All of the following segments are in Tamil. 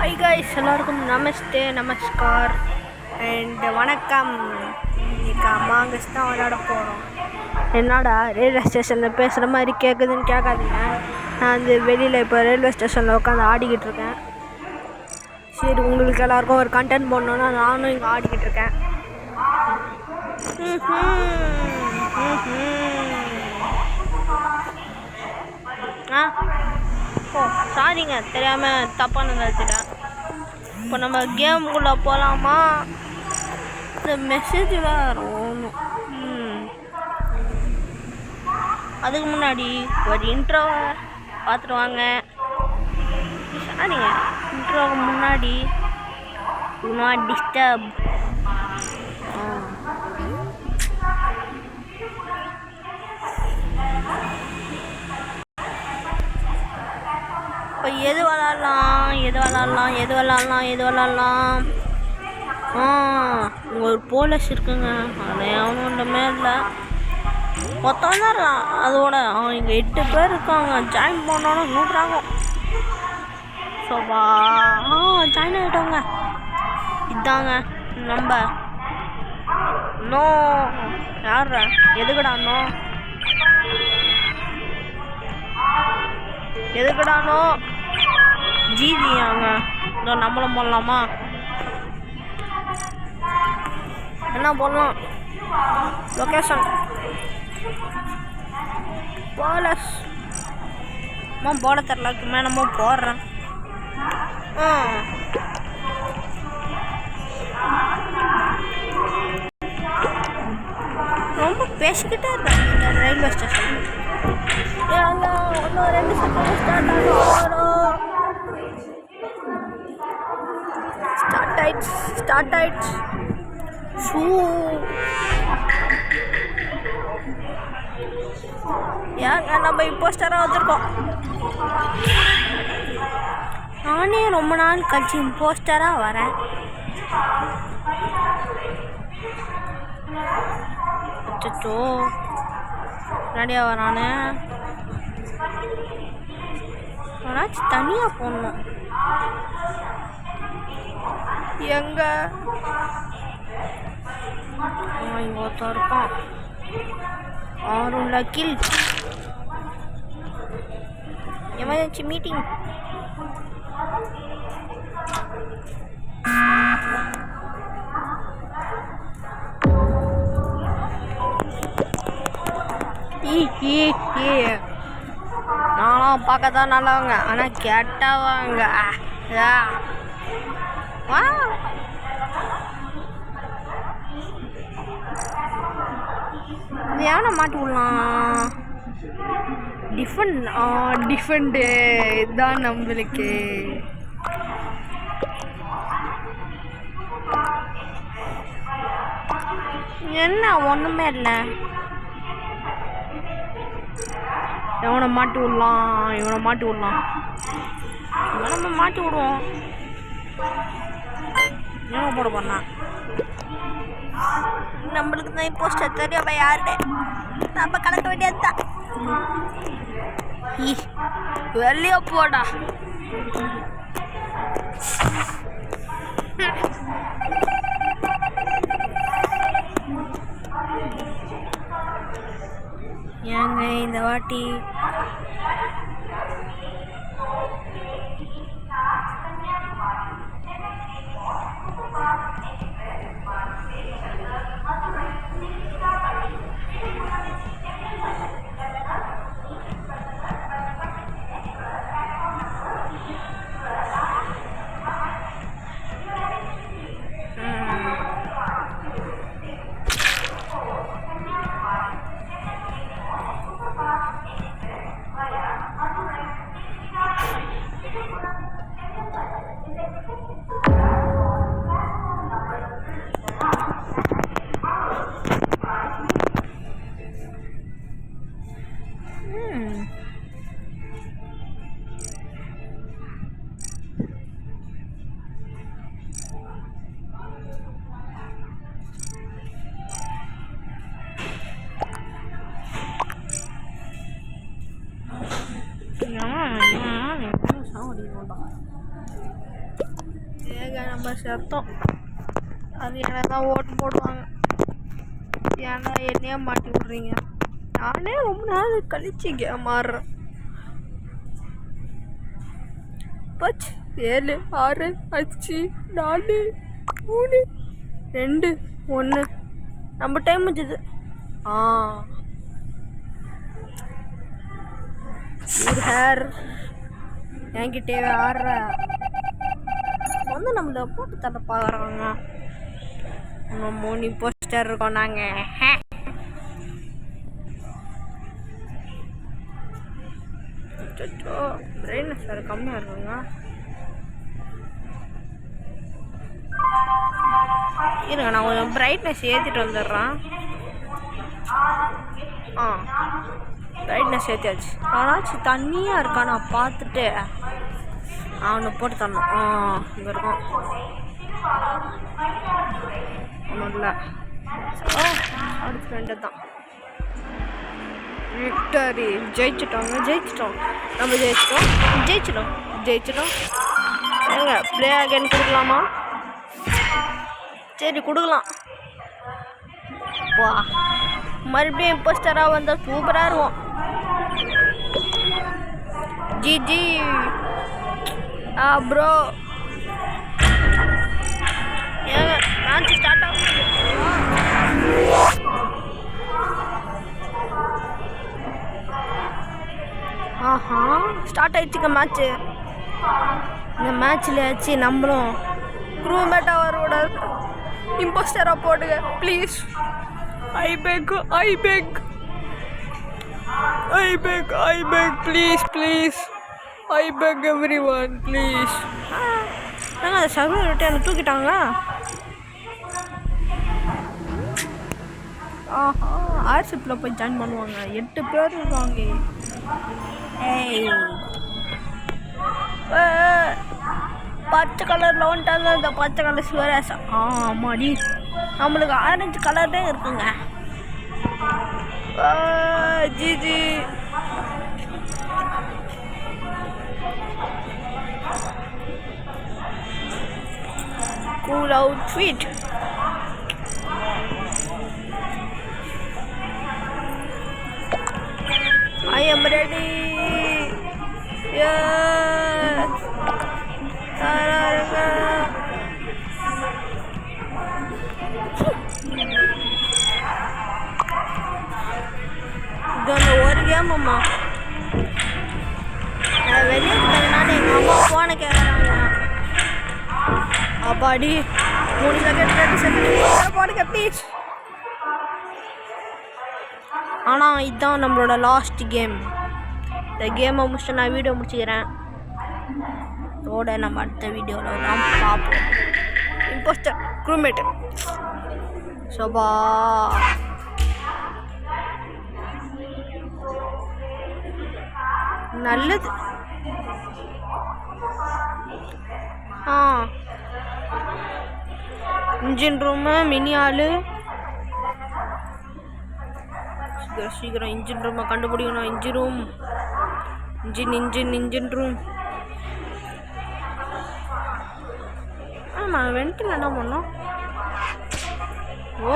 ஹாய் கைஸ், எல்லாருக்கும் நமஸ்தே, நமஸ்கார் அண்ட் வணக்கம். இன்றைக்கி அமாங்கஸ் தான் விளையாட போகிறோம். என்னடா ரயில்வே ஸ்டேஷனில் பேசுகிற மாதிரி கேட்குதுன்னு கேட்காதீங்க. நான் வந்து வெளியில் இப்போ ரயில்வே ஸ்டேஷனில் உட்காந்து ஆடிக்கிட்டு இருக்கேன். சரி, உங்களுக்கு எல்லாருக்கும் ஒரு கண்டென்ட் போடணுன்னா நானும் இங்கே ஆடிக்கிட்டு இருக்கேன். சாரிங்க, தெரியாமல் தப்பாக நினைச்சிட்டேன். இப்போ நம்ம கேமுக்குள்ளே போகலாமா? இந்த மெசேஜ் வரும். அதுக்கு முன்னாடி ஒரு இன்ட்ரோவை பார்த்துட்டு வாங்க. சாரிங்க, இன்ட்ரோவுக்கு முன்னாடி டிஸ்டர்ப். இப்போ எது விளாட்லாம். ஒரு போலீஸ் இருக்குங்க, அதில் எவனும் ஒன்றுமே இல்லை. மொத்தம் தான் அதோட இங்கே 8 பேர் இருக்காங்க. ஜாயின் பண்ணோன்னு நூறாங்க. Sofa join ஆகிட்டோங்க. இதாங்க நம்ம நோ. யார் எதுக்கடானோ ஜிதியாங்க. இதோ நம்மளும் போடலாமா? என்ன போடலாம்? லொக்கேஷன் போலஸ் போட தெரில, நம்ம போடுறேன். ரொம்ப பேசிக்கிட்டே இருக்கேன் இந்த ரயில்வே ஸ்டேஷன். இன்னும் 2 செகண்ட் ஸ்டார்ட் ஆயிடுச்சு. ஏங்க நம்ம இம்போஸ்டராக வச்சுருக்கோம். நானே ரொம்ப நாள் கழிச்சு இம்போஸ்டராக வரேன். அச்சோ, ரெடியாக வரானே. யாராச்சும் தனியாக போடணும். எங்க இங்கே ஒருத்தன் இருக்கான். ஆறும் கில். Emergency meeting. நானும் பார்க்க தான் நல்லவங்க, ஆனால் கெட்டவங்க. எவனை மாட்டி விடலாம்? டிஃபெண்டு இதுதான் நம்மளுக்கு. என்ன ஒன்றுமே இல்லை. இவனை மாட்டி விடலாம். நம்ம மாட்டி விடுவோம். என்ன போட போனா? நம்மளுக்கு தான் போஸ்டர் தெரியாம யாருடே, நம்ம கலக்க வேண்டியதுதான். வெளியே போடா. ஏங்க இந்த வாட்டி நம்ம செத்தோம். அது என்ன தான் ஓட்டு போடுவாங்க. ஏன்னா என்னையே மாட்டி விட்றீங்க. நானே ரொம்ப நாள் கழிச்சு மாறுறேன். 7 6 5 4 3 2 1 நம்ம டைம் முடிஞ்சது. ஹேர் என்கிட்டே ஆடுற வந்து நம்மள போட்டு தட்ட பார்க்குறாங்க. நம்ம 3 போஸ்டர் இருக்கோம் நாங்கள். பிரைட்னஸ் வேறு கம்மியாக இருக்குங்க. இருங்க நான் கொஞ்சம் பிரைட்னஸ் ஏற்றிட்டு வந்துடுறேன். பிரைட்னஸ் ஏற்றியாச்சு. ஆனாச்சும் தண்ணியாக இருக்கா நான் பார்த்துட்டு அவனை போட்டு தரணும். இங்கே இருக்கும் ஒன்றும் இல்லை. அடுத்த ஃப்ரெண்டு தான். விக்டரி ஜெயிச்சிட்டோம். நம்ம ஜெயிச்சிட்டோம். ஏங்க ப்ளே அகைன் கொடுக்கலாமா? சரி கொடுக்கலாம். வா மறுபடியும் இம்போஸ்டராக வந்தால் சூப்பராக இருக்கும். ஜி ப்ரோ ஏங்க மேட்ச் ஸ்டார்ட் ஆகும். ஸ்டார்ட் ஆயிடுச்சுங்க மேட்ச்சு. இந்த மேட்ச்சில் ஆச்சு நம்மளும் க்ரூமேட்டாக வரக்கூடாது. இம்போஸ்டராக போடுங்க please. I beg please. I beg everyone please. அந்த சர்வர் விட்டு என்னை தூக்கிட்டாங்க. ஆர்சிப்பில் போய் ஜாயின் பண்ணுவாங்க. 8 பேர் இருக்காங்க. பச்சை கலரில் வந்துட்டாங்க. இந்த பச்சை கலர் சிவராசம். ஆமாடி நம்மளுக்கு ஆரஞ்சு கலர் தான் இருக்குங்க. GG cool outfit. I am ready. Yes. இது ஒரு கேம் அம்மா. வெளியே இருக்கிறதுனால எங்கள் அம்மா போன கேட்குறாங்க. அப்பாடி 3 செகண்ட் 2 செகண்ட் போடுங்க ப்ளீஸ். ஆனால் இதுதான் நம்மளோட லாஸ்ட் கேம். இந்த கேமை முடிச்சுட்டு நான் வீடியோ முடிச்சுக்கிறேன். இதோட நம்ம அடுத்த வீடியோவில் தான் பார்ப்போம். இம்போஸ்டர் க்ரூமேட்டு சோபா நல்லது. இன்ஜின் ரூமு மினி ஆளு. சீக்கிரம் இன்ஜின் ரூமை கண்டுபிடிக்கணும். Engine room engine room. ஆமாம் வெண்டில் என்ன பண்ணோம்? ஓ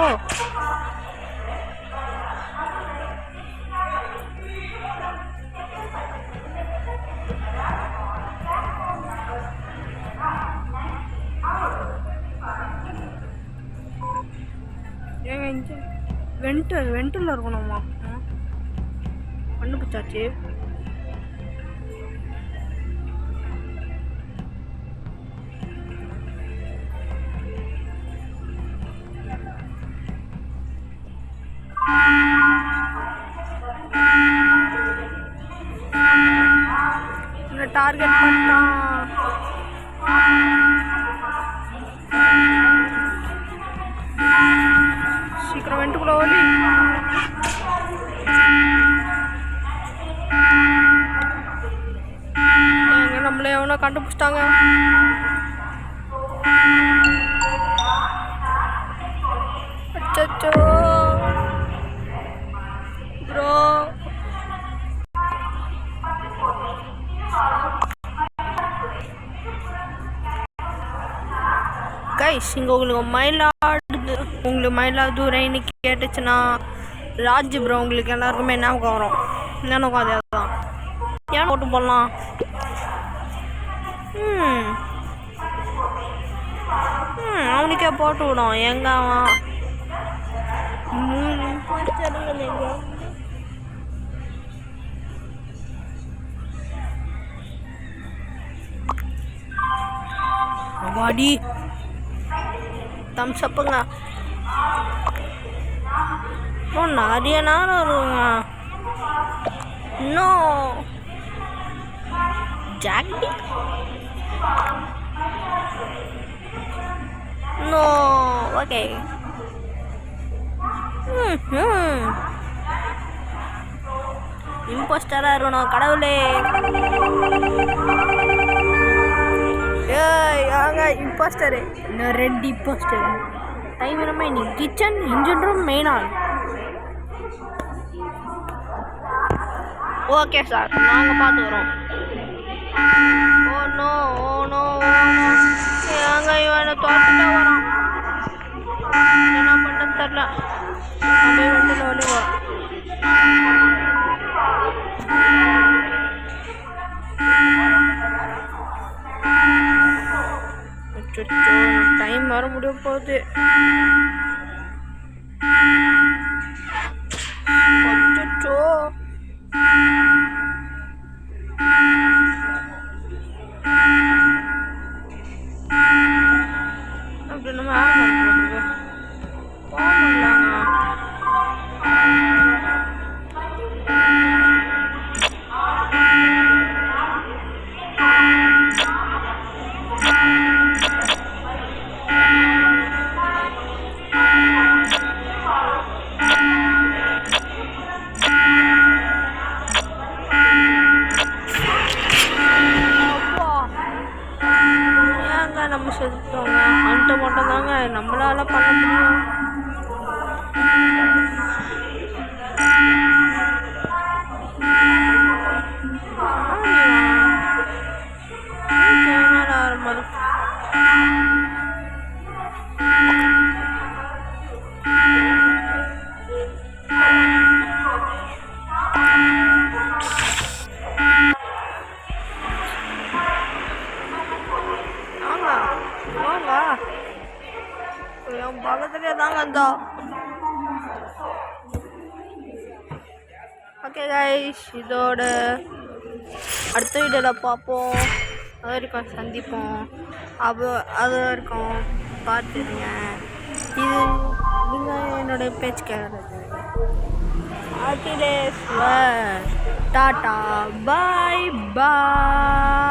ஏங்க இன்ஜின் வெண்டில் இருக்கணுமா? கண்டுபிடிச்சாச்சு. டார்கெட் பண்ணிட்டான். சீக்கிரம் வெண்டுக்குள்ள ஓடி. நம்மளே எவனோ கண்டுபிடிச்சிட்டாங்க. அச்சோ ப்ரோ. கைஸ் இங்கே உங்களுக்கு மயிலாடுதுறைன்னு கேட்டுச்சுன்னா ராஜ் ப்ரோ உங்களுக்கு எல்லாருக்குமே ஞாபகம் வரும். எனக்கும் அதே தான். ஏன் போட்டு போடலாம். அவனுக்கே போட்டு விடும். எங்க அவன் வாடி தம்ஸ் அப்புங்க. நிறைய நேரம் வருவாங்க. இன்னும் ஜாக்கி நோ ஓகே. இம்போஸ்டராக இருக்கணும் கடவுளே. ஏங்க இம்போஸ்டரு இன்னும் 2 இம்போஸ்டர். டைம் என்னமே நீ கிச்சன் இன்ஜின் ரூம் மெயின் ஆள். ஓகே சார் நாங்கள் பார்த்து வரோம். ஓ நோ ஏங்க இவனை தோத்துட்டே வரான். என்ன பண்ண தெரில. அப்படியே வந்து ஒளிவா டைம் வர முடிய போகுது. அப்படி நம்ம நம்ம செலுத்தோங்க அந்த மட்டும் தாங்க நம்மளால பண்ண முடியும். பக்கத்துலேயே தாங்க இருந்தா. ஓகே கைஸ் இதோட அடுத்த வீடியோவில் பார்ப்போம். அது வரைக்கும் சந்திப்போம். அது வரைக்கும் பார்த்துருங்க. இது நீங்கள் என்னோடய பேச்சு கேட்குறது. அகிலேஸ்வர் டாட்டா பாய் பாய்.